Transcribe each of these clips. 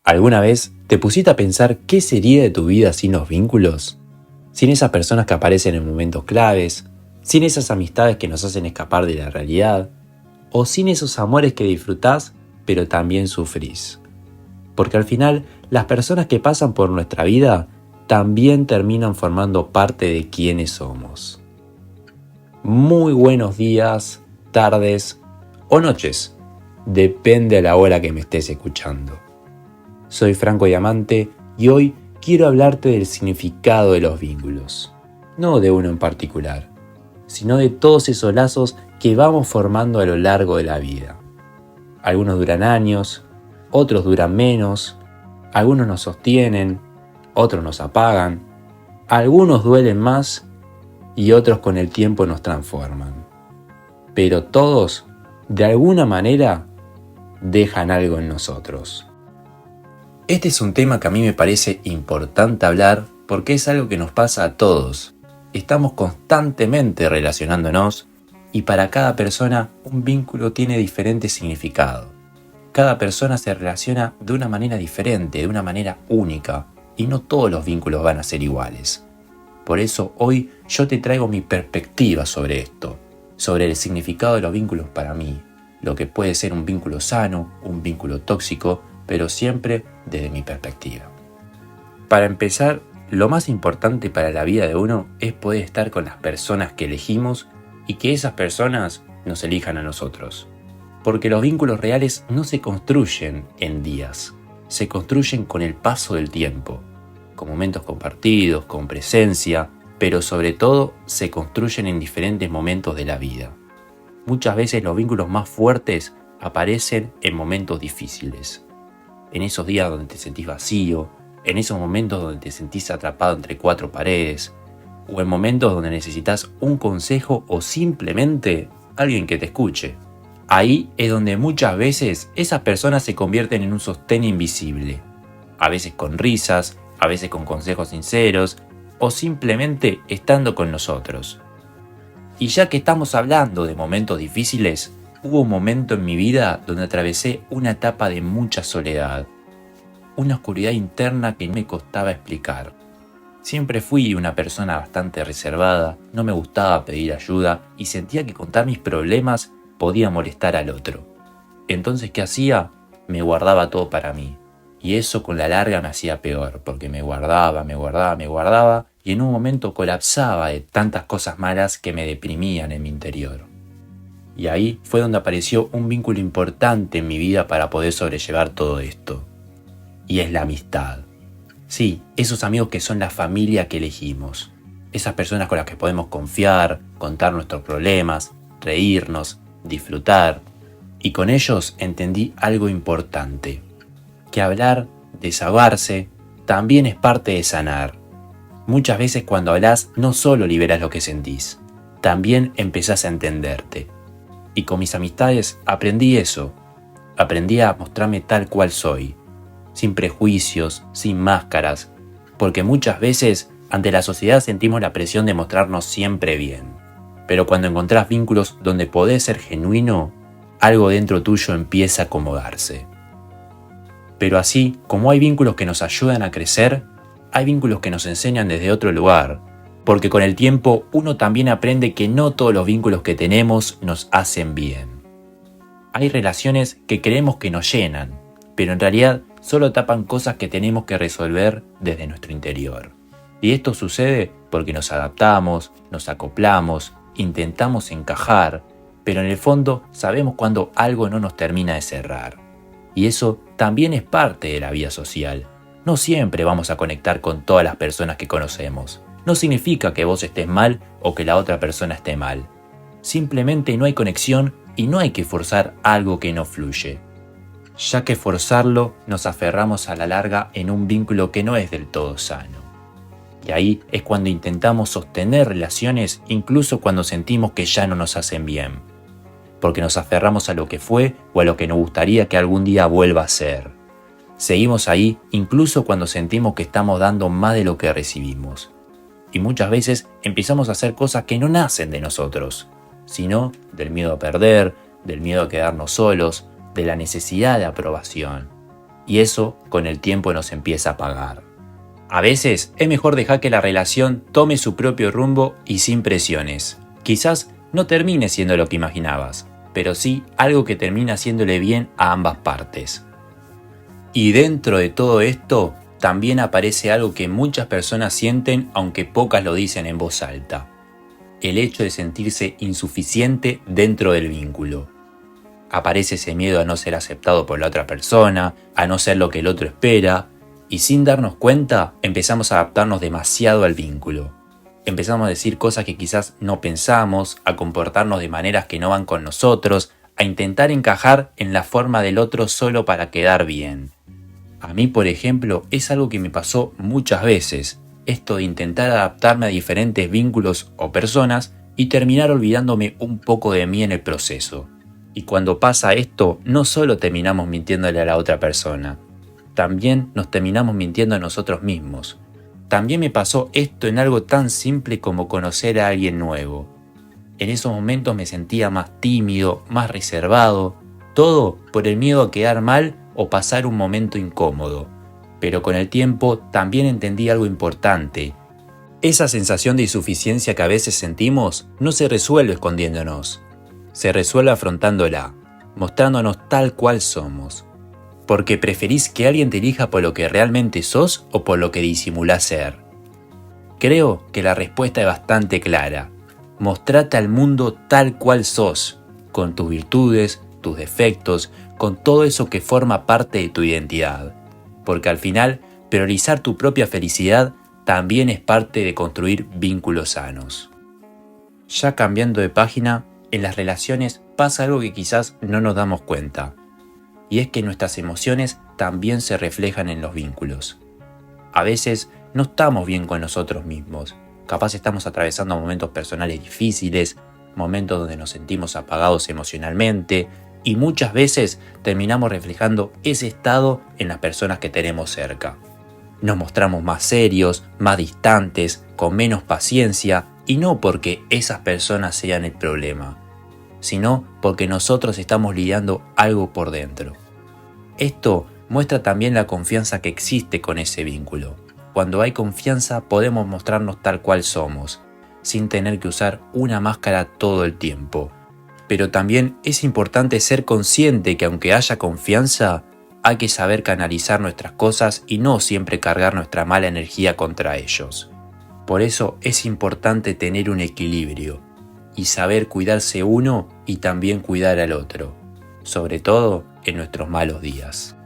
¿Alguna vez te pusiste a pensar qué sería de tu vida sin los vínculos? Sin esas personas que aparecen en momentos claves, sin esas amistades que nos hacen escapar de la realidad, o sin esos amores que disfrutás pero también sufrís. Porque al final, las personas que pasan por nuestra vida también terminan formando parte de quienes somos. Muy buenos días, tardes o noches, depende a la hora que me estés escuchando. Soy Franco Diamante y hoy quiero hablarte del significado de los vínculos, no de uno en particular, sino de todos esos lazos que vamos formando a lo largo de la vida. Algunos duran años, otros duran menos, algunos nos sostienen, otros nos apagan, algunos duelen más y otros con el tiempo nos transforman. Pero todos, de alguna manera, dejan algo en nosotros. Este es un tema que a mí me parece importante hablar porque es algo que nos pasa a todos. Estamos constantemente relacionándonos y para cada persona un vínculo tiene diferente significado. Cada persona se relaciona de una manera diferente, de una manera única, y no todos los vínculos van a ser iguales. Por eso hoy yo te traigo mi perspectiva sobre esto, sobre el significado de los vínculos para mí, lo que puede ser un vínculo sano, un vínculo tóxico, pero siempre desde mi perspectiva. Para empezar, lo más importante para la vida de uno es poder estar con las personas que elegimos y que esas personas nos elijan a nosotros. Porque los vínculos reales no se construyen en días, se construyen con el paso del tiempo, con momentos compartidos, con presencia, pero sobre todo se construyen en diferentes momentos de la vida. Muchas veces los vínculos más fuertes aparecen en momentos difíciles. En esos días donde te sentís vacío, en esos momentos donde te sentís atrapado entre cuatro paredes, o en momentos donde necesitas un consejo o simplemente alguien que te escuche. Ahí es donde muchas veces esas personas se convierten en un sostén invisible, a veces con risas, a veces con consejos sinceros, o simplemente estando con nosotros. Y ya que estamos hablando de momentos difíciles, hubo un momento en mi vida donde atravesé una etapa de mucha soledad, una oscuridad interna que me costaba explicar. Siempre fui una persona bastante reservada, no me gustaba pedir ayuda y sentía que contar mis problemas podía molestar al otro. Entonces, ¿qué hacía? Me guardaba todo para mí. Y eso con la larga me hacía peor, porque me guardaba y en un momento colapsaba de tantas cosas malas que me deprimían en mi interior. Y ahí fue donde apareció un vínculo importante en mi vida para poder sobrellevar todo esto. Y es la amistad. Sí, esos amigos que son la familia que elegimos. Esas personas con las que podemos confiar, contar nuestros problemas, reírnos, disfrutar. Y con ellos entendí algo importante. Que hablar, desahogarse, también es parte de sanar. Muchas veces cuando hablas no solo liberas lo que sentís, también empezás a entenderte. Y con mis amistades aprendí eso. Aprendí a mostrarme tal cual soy, sin prejuicios, sin máscaras, porque muchas veces ante la sociedad sentimos la presión de mostrarnos siempre bien. Pero cuando encontrás vínculos donde podés ser genuino, algo dentro tuyo empieza a acomodarse. Pero así como hay vínculos que nos ayudan a crecer, hay vínculos que nos enseñan desde otro lugar, porque con el tiempo uno también aprende que no todos los vínculos que tenemos nos hacen bien. Hay relaciones que creemos que nos llenan, pero en realidad solo tapan cosas que tenemos que resolver desde nuestro interior. Y esto sucede porque nos adaptamos, nos acoplamos, intentamos encajar, pero en el fondo sabemos cuando algo no nos termina de cerrar. Y eso también es parte de la vida social. No siempre vamos a conectar con todas las personas que conocemos. No significa que vos estés mal o que la otra persona esté mal. Simplemente no hay conexión y no hay que forzar algo que no fluye. Ya que forzarlo nos aferramos a la larga en un vínculo que no es del todo sano. Y ahí es cuando intentamos sostener relaciones incluso cuando sentimos que ya no nos hacen bien. Porque nos aferramos a lo que fue o a lo que nos gustaría que algún día vuelva a ser. Seguimos ahí incluso cuando sentimos que estamos dando más de lo que recibimos. Y muchas veces empezamos a hacer cosas que no nacen de nosotros, sino del miedo a perder, del miedo a quedarnos solos, de la necesidad de aprobación. y eso con el tiempo nos empieza a pagar. A veces es mejor dejar que la relación tome su propio rumbo y sin presiones. Quizás no termine siendo lo que imaginabas, pero sí algo que termina haciéndole bien a ambas partes. Y dentro de todo esto, también aparece algo que muchas personas sienten aunque pocas lo dicen en voz alta. El hecho de sentirse insuficiente dentro del vínculo. Aparece ese miedo a no ser aceptado por la otra persona, a no ser lo que el otro espera, y sin darnos cuenta empezamos a adaptarnos demasiado al vínculo. Empezamos a decir cosas que quizás no pensamos, a comportarnos de maneras que no van con nosotros, a intentar encajar en la forma del otro solo para quedar bien. A mí, por ejemplo, es algo que me pasó muchas veces, esto de intentar adaptarme a diferentes vínculos o personas y terminar olvidándome un poco de mí en el proceso. Y cuando pasa esto, no solo terminamos mintiéndole a la otra persona, también nos terminamos mintiendo a nosotros mismos. También me pasó esto en algo tan simple como conocer a alguien nuevo. En esos momentos me sentía más tímido, más reservado, todo por el miedo a quedar mal o pasar un momento incómodo. Pero con el tiempo también entendí algo importante. Esa sensación de insuficiencia que a veces sentimos no se resuelve escondiéndonos. Se resuelve afrontándola, mostrándonos tal cual somos. Porque preferís que alguien te elija por lo que realmente sos o por lo que disimulás ser. Creo que la respuesta es bastante clara. Mostrate al mundo tal cual sos, con tus virtudes, tus defectos, con todo eso que forma parte de tu identidad. Porque al final, priorizar tu propia felicidad también es parte de construir vínculos sanos. Ya cambiando de página, en las relaciones pasa algo que quizás no nos damos cuenta. Y es que nuestras emociones también se reflejan en los vínculos. A veces no estamos bien con nosotros mismos. Capaz estamos atravesando momentos personales difíciles, momentos donde nos sentimos apagados emocionalmente, y muchas veces terminamos reflejando ese estado en las personas que tenemos cerca. Nos mostramos más serios, más distantes, con menos paciencia, y no porque esas personas sean el problema, sino porque nosotros estamos lidiando algo por dentro. Esto muestra también la confianza que existe con ese vínculo. Cuando hay confianza podemos mostrarnos tal cual somos, sin tener que usar una máscara todo el tiempo. Pero también es importante ser consciente que aunque haya confianza, hay que saber canalizar nuestras cosas y no siempre cargar nuestra mala energía contra ellos. Por eso es importante tener un equilibrio y saber cuidarse uno y también cuidar al otro, sobre todo en nuestros malos días.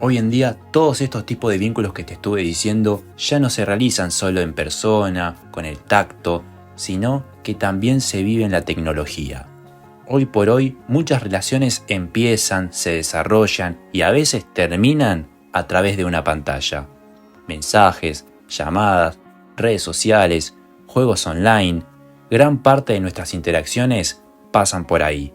Hoy en día todos estos tipos de vínculos que te estuve diciendo ya no se realizan solo en persona, con el tacto, sino que también se vive en la tecnología. Hoy por hoy muchas relaciones empiezan, se desarrollan y a veces terminan a través de una pantalla. Mensajes, llamadas, redes sociales, juegos online, gran parte de nuestras interacciones pasan por ahí.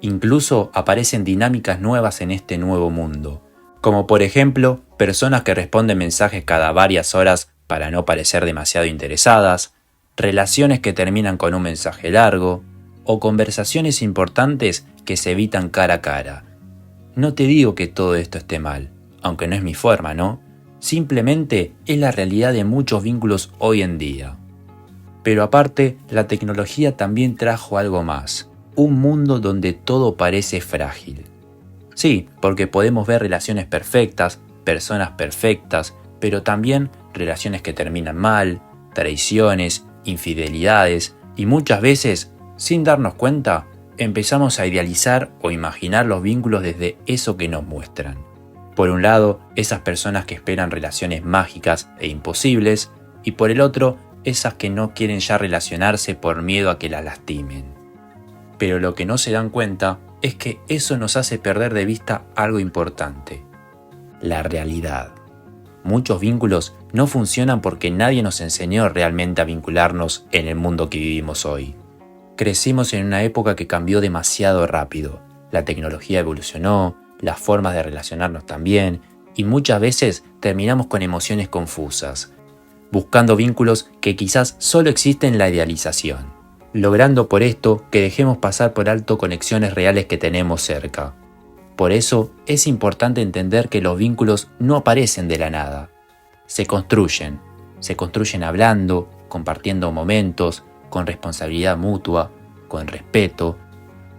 Incluso aparecen dinámicas nuevas en este nuevo mundo, como por ejemplo personas que responden mensajes cada varias horas para no parecer demasiado interesadas, relaciones que terminan con un mensaje largo, o conversaciones importantes que se evitan cara a cara. No te digo que todo esto esté mal, aunque no es mi forma, ¿no? Simplemente es la realidad de muchos vínculos hoy en día. Pero aparte, la tecnología también trajo algo más, un mundo donde todo parece frágil. Sí, porque podemos ver relaciones perfectas, personas perfectas, pero también relaciones que terminan mal, traiciones, infidelidades y muchas veces, sin darnos cuenta, empezamos a idealizar o imaginar los vínculos desde eso que nos muestran. Por un lado, esas personas que esperan relaciones mágicas e imposibles, y por el otro, esas que no quieren ya relacionarse por miedo a que las lastimen. Pero lo que no se dan cuenta es que eso nos hace perder de vista algo importante: la realidad. Muchos vínculos no funcionan porque nadie nos enseñó realmente a vincularnos en el mundo que vivimos hoy. Crecimos en una época que cambió demasiado rápido. La tecnología evolucionó, las formas de relacionarnos también, y muchas veces terminamos con emociones confusas, buscando vínculos que quizás solo existen en la idealización, logrando por esto que dejemos pasar por alto conexiones reales que tenemos cerca. Por eso es importante entender que los vínculos no aparecen de la nada. Se construyen hablando, compartiendo momentos, con responsabilidad mutua, con respeto,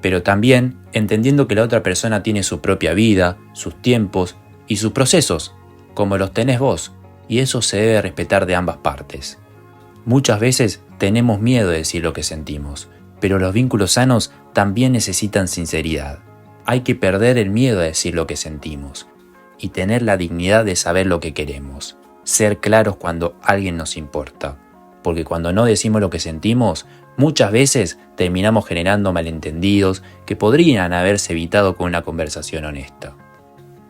pero también entendiendo que la otra persona tiene su propia vida, sus tiempos y sus procesos, como los tenés vos, y eso se debe respetar de ambas partes. Muchas veces tenemos miedo de decir lo que sentimos, pero los vínculos sanos también necesitan sinceridad. Hay que perder el miedo a decir lo que sentimos y tener la dignidad de saber lo que queremos. Ser claros cuando alguien nos importa, porque cuando no decimos lo que sentimos, muchas veces terminamos generando malentendidos que podrían haberse evitado con una conversación honesta.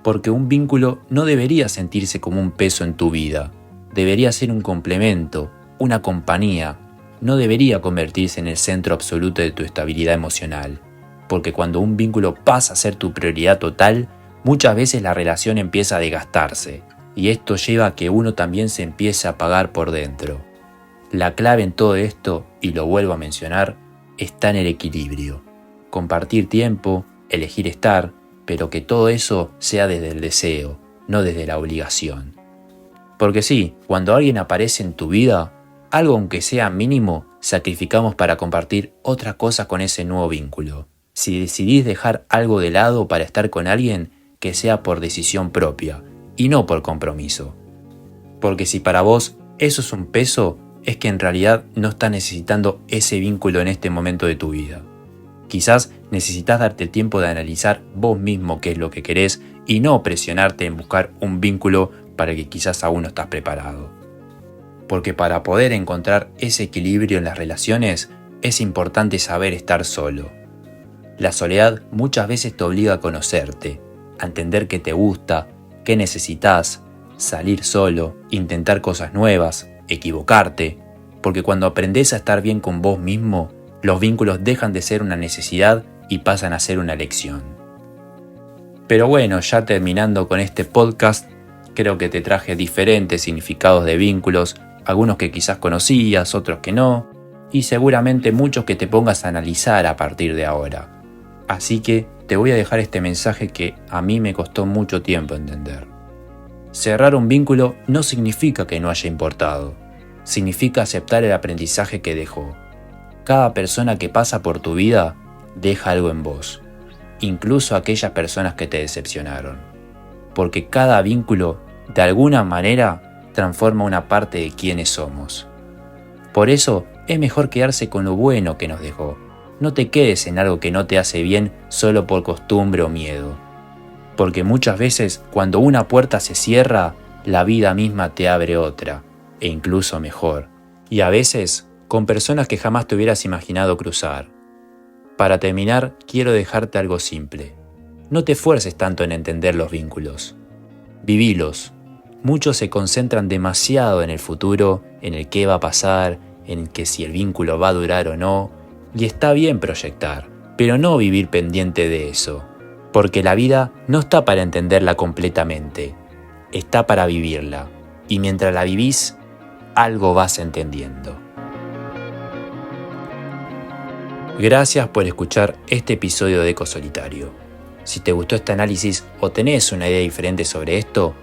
Porque un vínculo no debería sentirse como un peso en tu vida, debería ser un complemento, una compañía, no debería convertirse en el centro absoluto de tu estabilidad emocional, porque cuando un vínculo pasa a ser tu prioridad total, muchas veces la relación empieza a desgastarse, y esto lleva a que uno también se empiece a apagar por dentro. La clave en todo esto, y lo vuelvo a mencionar, está en el equilibrio. Compartir tiempo, elegir estar, pero que todo eso sea desde el deseo, no desde la obligación. Porque sí, cuando alguien aparece en tu vida, algo aunque sea mínimo, sacrificamos para compartir otra cosa con ese nuevo vínculo. Si decidís dejar algo de lado para estar con alguien, que sea por decisión propia y no por compromiso. Porque si para vos eso es un peso, es que en realidad no estás necesitando ese vínculo en este momento de tu vida. Quizás necesitas darte el tiempo de analizar vos mismo qué es lo que querés y no presionarte en buscar un vínculo para el que quizás aún no estás preparado. Porque para poder encontrar ese equilibrio en las relaciones es importante saber estar solo. La soledad muchas veces te obliga a conocerte, a entender qué te gusta, qué necesitas, salir solo, intentar cosas nuevas, equivocarte, porque cuando aprendés a estar bien con vos mismo, los vínculos dejan de ser una necesidad y pasan a ser una elección. Pero bueno, ya terminando con este podcast, creo que te traje diferentes significados de vínculos, algunos que quizás conocías, otros que no, y seguramente muchos que te pongas a analizar a partir de ahora. Así que te voy a dejar este mensaje que a mí me costó mucho tiempo entender. Cerrar un vínculo no significa que no haya importado, significa aceptar el aprendizaje que dejó. Cada persona que pasa por tu vida deja algo en vos, incluso aquellas personas que te decepcionaron. Porque cada vínculo, de alguna manera, transforma una parte de quiénes somos. Por eso, es mejor quedarse con lo bueno que nos dejó. No te quedes en algo que no te hace bien solo por costumbre o miedo. Porque muchas veces, cuando una puerta se cierra, la vida misma te abre otra, e incluso mejor. Y a veces, con personas que jamás te hubieras imaginado cruzar. Para terminar, quiero dejarte algo simple. No te esfuerces tanto en entender los vínculos. Vivílos. Muchos se concentran demasiado en el futuro, en el qué va a pasar, en que si el vínculo va a durar o no. Y está bien proyectar, pero no vivir pendiente de eso. Porque la vida no está para entenderla completamente. Está para vivirla. Y mientras la vivís, algo vas entendiendo. Gracias por escuchar este episodio de Eco Solitario. Si te gustó este análisis o tenés una idea diferente sobre esto,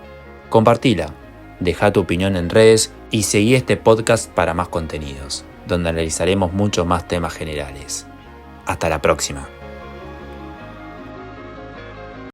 compartila, deja tu opinión en redes y seguí este podcast para más contenidos, donde analizaremos muchos más temas generales. Hasta la próxima.